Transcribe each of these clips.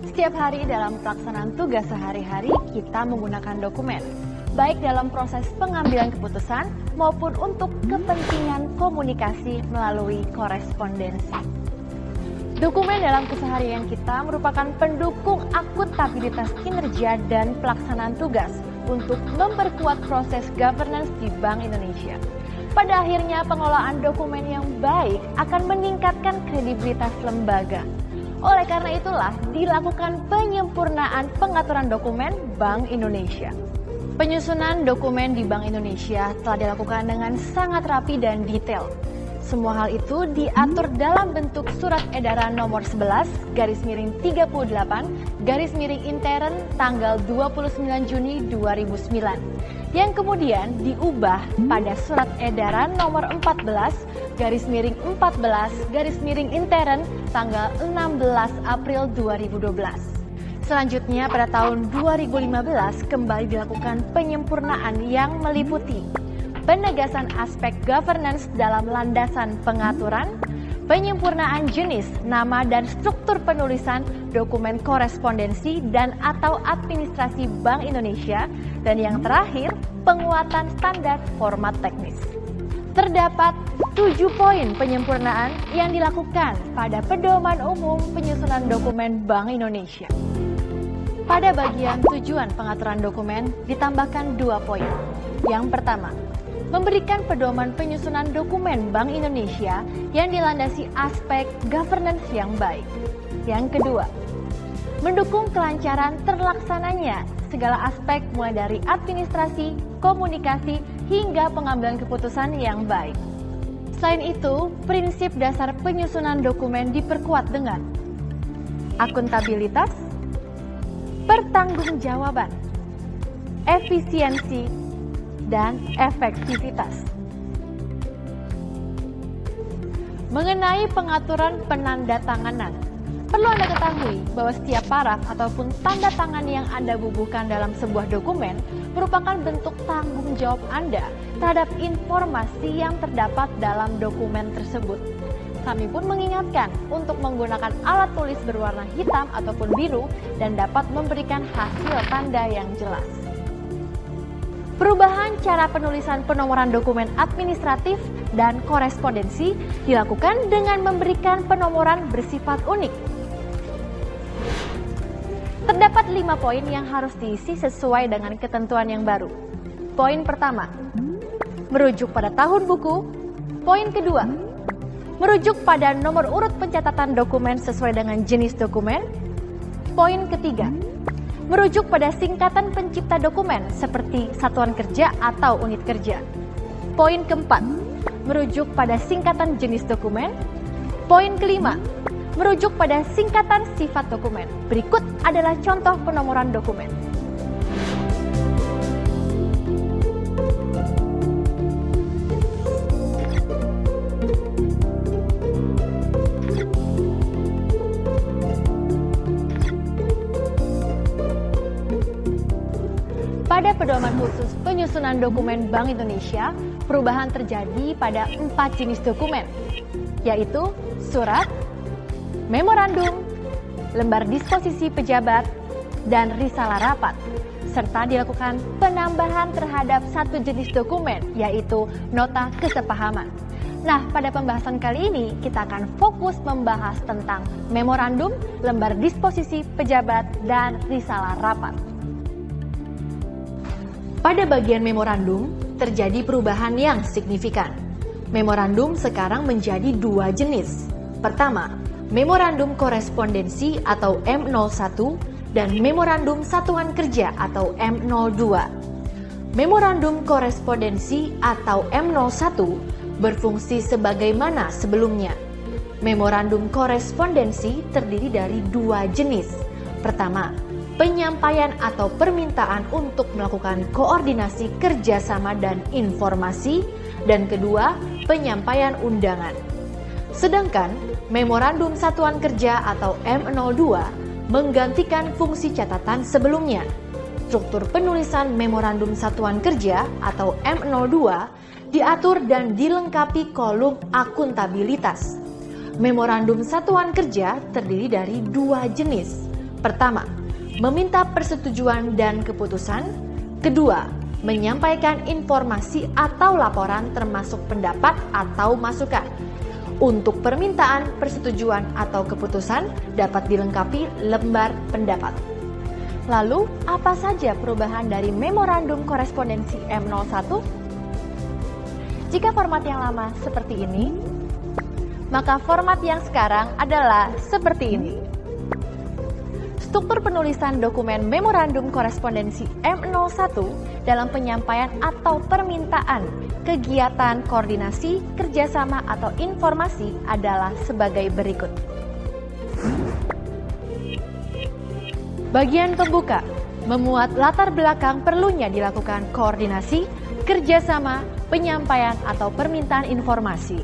Setiap hari dalam pelaksanaan tugas sehari-hari, kita menggunakan dokumen, baik dalam proses pengambilan keputusan maupun untuk kepentingan komunikasi melalui korespondensi. Dokumen dalam keseharian kita merupakan pendukung akuntabilitas kinerja dan pelaksanaan tugas untuk memperkuat proses governance di Bank Indonesia. Pada akhirnya, pengelolaan dokumen yang baik akan meningkatkan kredibilitas lembaga. Oleh karena itulah, dilakukan penyempurnaan pengaturan dokumen Bank Indonesia. Penyusunan dokumen di Bank Indonesia telah dilakukan dengan sangat rapi dan detail. Semua hal itu diatur dalam bentuk surat edaran nomor 11/38/intern tanggal 29 Juni 2009 yang kemudian diubah pada surat edaran nomor 14/14/intern tanggal 16 April 2012. Selanjutnya pada tahun 2015 kembali dilakukan penyempurnaan yang meliputi penegasan aspek governance dalam landasan pengaturan, penyempurnaan jenis, nama, dan struktur penulisan dokumen korespondensi dan atau administrasi Bank Indonesia, dan yang terakhir, penguatan standar format teknis. Terdapat 7 poin penyempurnaan yang dilakukan pada Pedoman Umum Penyusunan Dokumen Bank Indonesia. Pada bagian tujuan pengaturan dokumen ditambahkan 2 poin. Yang pertama, memberikan pedoman penyusunan dokumen Bank Indonesia yang dilandasi aspek governance yang baik. Yang kedua, mendukung kelancaran terlaksananya segala aspek mulai dari administrasi, komunikasi, hingga pengambilan keputusan yang baik. Selain itu, prinsip dasar penyusunan dokumen diperkuat dengan akuntabilitas, pertanggungjawaban, efisiensi, dan efektivitas. Mengenai pengaturan penandatanganan, perlu Anda ketahui bahwa setiap paraf ataupun tanda tangan yang Anda bubuhkan dalam sebuah dokumen merupakan bentuk tanggung jawab Anda terhadap informasi yang terdapat dalam dokumen tersebut. Kami pun mengingatkan untuk menggunakan alat tulis berwarna hitam ataupun biru dan dapat memberikan hasil tanda yang jelas. Perubahan cara penulisan penomoran dokumen administratif dan korespondensi dilakukan dengan memberikan penomoran bersifat unik. Terdapat 5 poin yang harus diisi sesuai dengan ketentuan yang baru. Poin pertama, merujuk pada tahun buku. Poin kedua, merujuk pada nomor urut pencatatan dokumen sesuai dengan jenis dokumen. Poin ketiga, merujuk pada singkatan pencipta dokumen seperti satuan kerja atau unit kerja. Poin keempat, merujuk pada singkatan jenis dokumen. Poin kelima, merujuk pada singkatan sifat dokumen. Berikut adalah contoh penomoran dokumen. Pada pedoman khusus penyusunan dokumen Bank Indonesia, perubahan terjadi pada 4 jenis dokumen, yaitu surat, memorandum, lembar disposisi pejabat, dan risalah rapat, serta dilakukan penambahan terhadap 1 jenis dokumen, yaitu nota kesepahaman. Nah, pada pembahasan kali ini kita akan fokus membahas tentang memorandum, lembar disposisi pejabat, dan risalah rapat. Pada bagian memorandum, terjadi perubahan yang signifikan. Memorandum sekarang menjadi 2 jenis. Pertama, memorandum korespondensi atau M01 dan memorandum satuan kerja atau M02. Memorandum korespondensi atau M01 berfungsi sebagaimana sebelumnya. Memorandum korespondensi terdiri dari 2 jenis. Pertama, penyampaian atau permintaan untuk melakukan koordinasi kerjasama dan informasi, dan kedua, penyampaian undangan. Sedangkan memorandum satuan kerja atau M02 menggantikan fungsi catatan sebelumnya. Struktur penulisan memorandum satuan kerja atau M02 diatur dan dilengkapi kolom akuntabilitas. Memorandum satuan kerja terdiri dari 2 jenis. Pertama, meminta persetujuan dan keputusan. Kedua, menyampaikan informasi atau laporan termasuk pendapat atau masukan. Untuk permintaan persetujuan atau keputusan dapat dilengkapi lembar pendapat. Lalu, apa saja perubahan dari Memorandum Korespondensi M01? Jika format yang lama seperti ini, maka format yang sekarang adalah seperti ini. Struktur penulisan dokumen Memorandum Korespondensi M01 dalam penyampaian atau permintaan kegiatan koordinasi, kerjasama, atau informasi adalah sebagai berikut. Bagian pembuka, memuat latar belakang perlunya dilakukan koordinasi, kerjasama, penyampaian, atau permintaan informasi.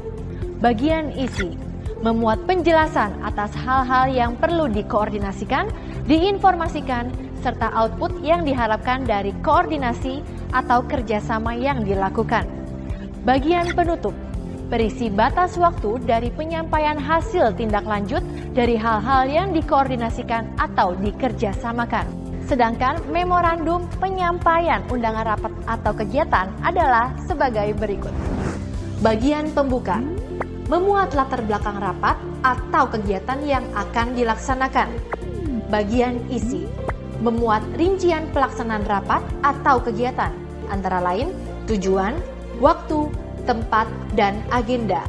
Bagian isi, memuat penjelasan atas hal-hal yang perlu dikoordinasikan, diinformasikan, serta output yang diharapkan dari koordinasi atau kerjasama yang dilakukan. Bagian penutup, berisi batas waktu dari penyampaian hasil tindak lanjut dari hal-hal yang dikoordinasikan atau dikerjasamakan. Sedangkan memorandum penyampaian undangan rapat atau kegiatan adalah sebagai berikut. Bagian pembuka, memuat latar belakang rapat atau kegiatan yang akan dilaksanakan. Bagian isi, memuat rincian pelaksanaan rapat atau kegiatan, antara lain tujuan, waktu, tempat, dan agenda.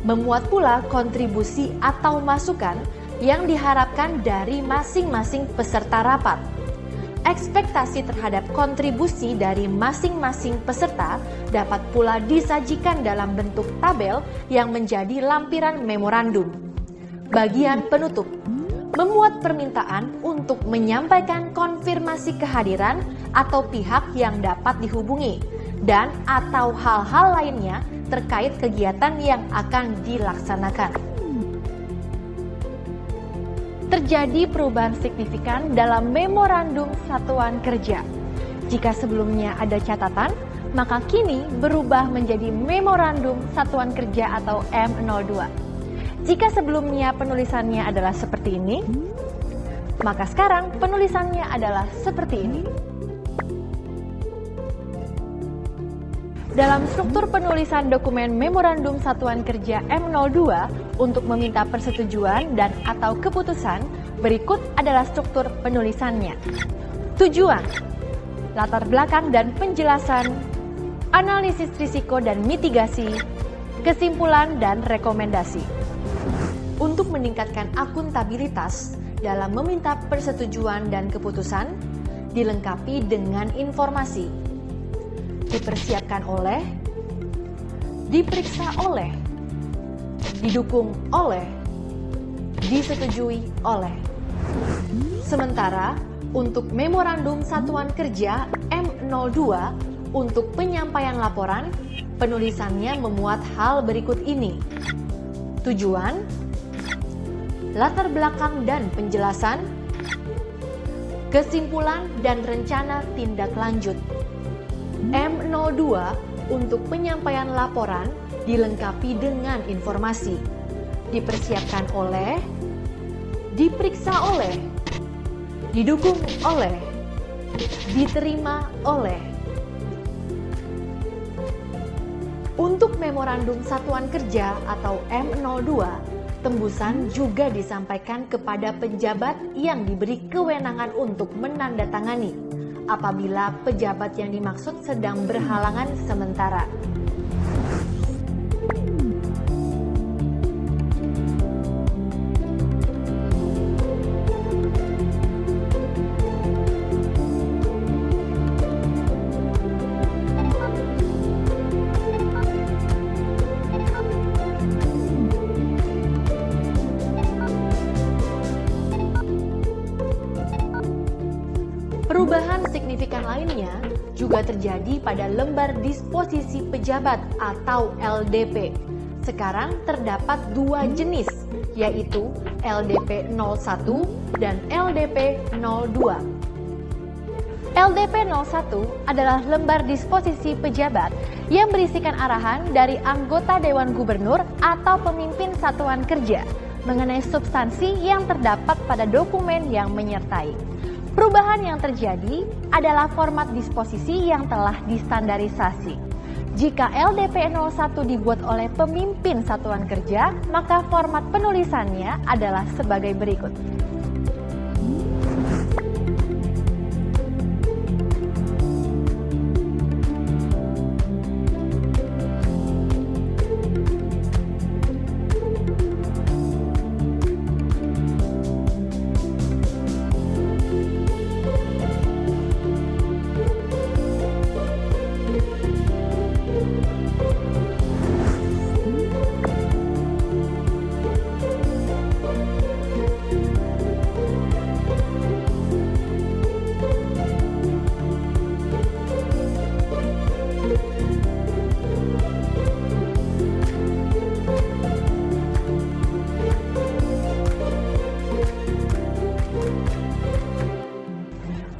Memuat pula kontribusi atau masukan yang diharapkan dari masing-masing peserta rapat. Ekspektasi terhadap kontribusi dari masing-masing peserta dapat pula disajikan dalam bentuk tabel yang menjadi lampiran memorandum. Bagian penutup, memuat permintaan untuk menyampaikan konfirmasi kehadiran atau pihak yang dapat dihubungi dan atau hal-hal lainnya terkait kegiatan yang akan dilaksanakan. Terjadi perubahan signifikan dalam memorandum satuan kerja. Jika sebelumnya ada catatan, maka kini berubah menjadi memorandum satuan kerja atau M02. Jika sebelumnya penulisannya adalah seperti ini, maka sekarang penulisannya adalah seperti ini. Dalam struktur penulisan dokumen Memorandum Satuan Kerja M02 untuk meminta persetujuan dan atau keputusan, berikut adalah struktur penulisannya. Tujuan, latar belakang dan penjelasan, analisis risiko dan mitigasi, kesimpulan dan rekomendasi. Untuk meningkatkan akuntabilitas dalam meminta persetujuan dan keputusan, dilengkapi dengan informasi. Dipersiapkan oleh, diperiksa oleh, didukung oleh, disetujui oleh. Sementara untuk Memorandum Satuan Kerja M02 untuk penyampaian laporan, penulisannya memuat hal berikut ini. Tujuan, latar belakang dan penjelasan, kesimpulan dan rencana tindak lanjut. M02 untuk penyampaian laporan dilengkapi dengan informasi. Dipersiapkan oleh, diperiksa oleh, didukung oleh, diterima oleh. Untuk Memorandum Satuan Kerja atau M02, tembusan juga disampaikan kepada pejabat yang diberi kewenangan untuk menandatangani apabila pejabat yang dimaksud sedang berhalangan sementara. Perubahan signifikan lainnya juga terjadi pada lembar disposisi pejabat atau LDP. Sekarang terdapat dua jenis, yaitu LDP 01 dan LDP 02. LDP 01 adalah lembar disposisi pejabat yang berisikan arahan dari anggota Dewan Gubernur atau pemimpin satuan kerja mengenai substansi yang terdapat pada dokumen yang menyertai. Perubahan yang terjadi adalah format disposisi yang telah distandarisasi. Jika LDP 01 dibuat oleh pemimpin satuan kerja, maka format penulisannya adalah sebagai berikut.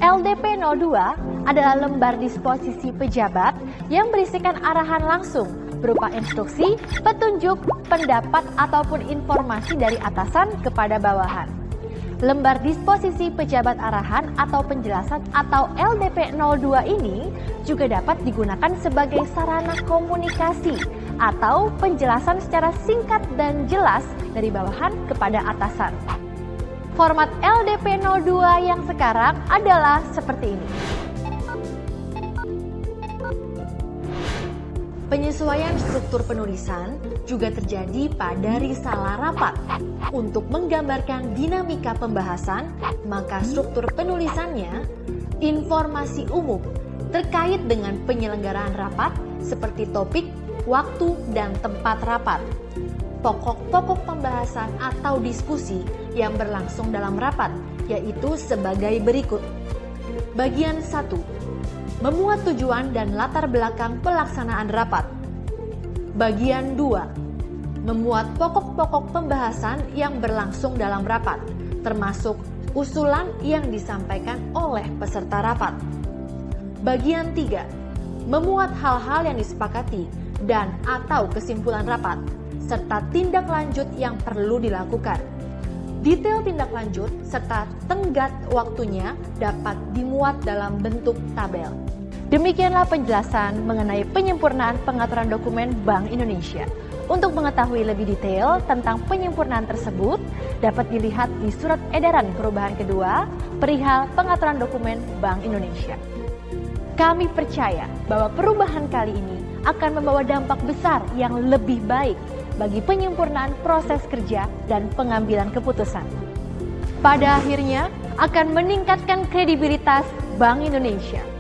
LDP 02 adalah lembar disposisi pejabat yang berisikan arahan langsung berupa instruksi, petunjuk, pendapat ataupun informasi dari atasan kepada bawahan. Lembar disposisi pejabat arahan atau penjelasan atau LDP 02 ini juga dapat digunakan sebagai sarana komunikasi atau penjelasan secara singkat dan jelas dari bawahan kepada atasan. Format LDP 02 yang sekarang adalah seperti ini. Penyesuaian struktur penulisan juga terjadi pada risalah rapat. Untuk menggambarkan dinamika pembahasan, maka struktur penulisannya informasi umum terkait dengan penyelenggaraan rapat seperti topik, waktu, dan tempat rapat. Pokok-pokok pembahasan atau diskusi yang berlangsung dalam rapat, yaitu sebagai berikut. Bagian 1. Memuat tujuan dan latar belakang pelaksanaan rapat. Bagian 2. Memuat pokok-pokok pembahasan yang berlangsung dalam rapat, termasuk usulan yang disampaikan oleh peserta rapat. Bagian 3. Memuat hal-hal yang disepakati dan atau kesimpulan rapat, serta tindak lanjut yang perlu dilakukan. Detail tindak lanjut serta tenggat waktunya dapat dimuat dalam bentuk tabel. Demikianlah penjelasan mengenai penyempurnaan pengaturan dokumen Bank Indonesia. Untuk mengetahui lebih detail tentang penyempurnaan tersebut, dapat dilihat di Surat Edaran Perubahan Kedua perihal pengaturan dokumen Bank Indonesia. Kami percaya bahwa perubahan kali ini akan membawa dampak besar yang lebih baik bagi penyempurnaan proses kerja dan pengambilan keputusan. Pada akhirnya akan meningkatkan kredibilitas Bank Indonesia.